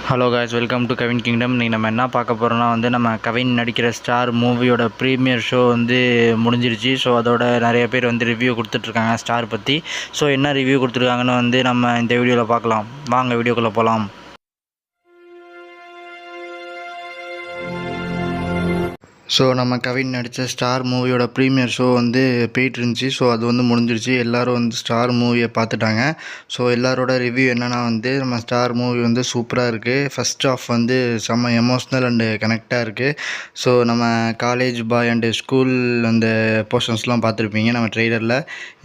Hello guys, welcome to Kavin kingdom. இன்றைக்கி நம்ம என்ன பார்க்க போகிறோம்னா நம்ம கவின் நடிக்கிற ஸ்டார் மூவியோட ப்ரீமியர் ஷோ முடிஞ்சிருச்சு. ஸோ அதோட நிறைய பேர் ரிவ்யூ கொடுத்துட்ருக்காங்க ஸ்டார் பற்றி. ஸோ என்ன ரிவ்யூ கொடுத்துருக்காங்கன்னு நம்ம இந்த வீடியோவில் பார்க்கலாம். வாங்க வீடியோக்குள்ளே போகலாம். ஸோ நம்ம கவின் நடித்த ஸ்டார் மூவியோட ப்ரீமியர் ஷோ போயிட்டு இருந்துச்சு. ஸோ அது முடிஞ்சிருச்சு. எல்லோரும் ஸ்டார் மூவியை பார்த்துட்டாங்க. ஸோ எல்லாரோட ரிவ்யூ என்னென்னா நம்ம ஸ்டார் மூவி சூப்பராக இருக்குது. ஃபஸ்ட் ஆஃப் செம்ம எமோஷ்னல் அண்டு கனெக்டாக இருக்குது. ஸோ நம்ம காலேஜ் பாய் அண்டு ஸ்கூல் அந்த போர்ஷன்ஸ்லாம் பார்த்துருப்பீங்க. நம்ம ட்ரெய்லரில்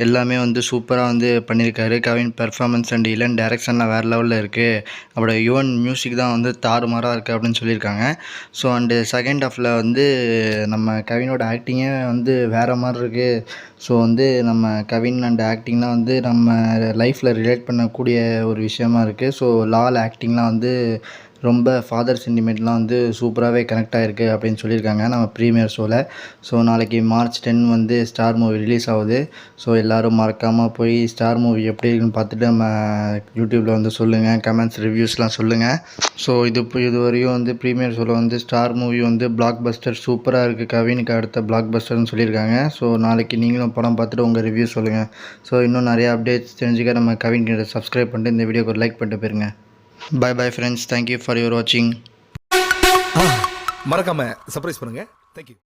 எல்லாமே சூப்பராக பண்ணியிருக்காரு. கவின் பெர்ஃபார்மன்ஸ் அண்ட் இளன் டைரக்ஷன்லாம் வேறு லெவலில் இருக்குது. அப்புறம் யுவன் மியூசிக் தான் தாறுமாறாக இருக்குது அப்படின்னு சொல்லியிருக்காங்க. ஸோ அண்டு செகண்ட் ஹாஃபில் நம்ம கவினோட ஆக்டிங்கே வேறு மாதிரி இருக்குது. ஸோ நம்ம கவின் அண்ட் ஆக்டிங்லாம் நம்ம லைஃப்பில் ரிலேட் பண்ணக்கூடிய ஒரு விஷயமா இருக்குது. ஸோ லால் ஆக்டிங்லாம் ரொம்ப ஃபாதர் சென்டிமெண்ட்லாம் சூப்பராகவே கனெக்ட் ஆகிருக்கு அப்படின்னு சொல்லியிருக்காங்க நம்ம ப்ரீமியர் ஷோவில். ஸோ நாளைக்கு மார்ச் 10 ஸ்டார் மூவி ரிலீஸ் ஆகுது. ஸோ எல்லோரும் மறக்காமல் போய் ஸ்டார் மூவி எப்படி இருக்குன்னு பார்த்துட்டு நம்ம யூடியூப்பில் சொல்லுங்கள். கமெண்ட்ஸ் ரிவ்யூஸ்லாம் சொல்லுங்கள். ஸோ இதுவரையும் ப்ரீமியர் ஷோவில் ஸ்டார் மூவி பிளாக் பஸ்டர் சூப்பராக இருக்குது. கவினுக்கு அடுத்த பிளாக் பஸ்டர்னு சொல்லியிருக்காங்க. ஸோ நாளைக்கு நீங்களும் படம் பார்த்துட்டு உங்கள் ரிவ்யூ சொல்லுங்கள். ஸோ இன்னும் நிறையா அப்டேட்ஸ் தெரிஞ்சுக்க நம்ம கவின் கிட்ட சப்ஸ்கிரைப் பண்ணிட்டு இந்த வீடியோக்கு ஒரு லைக் பண்ணிட்டு போயிருங்க. Bye friends. Thank you for your watching. மறக்காம சர்ப்ரைஸ் பண்ணுங்க. Thank you.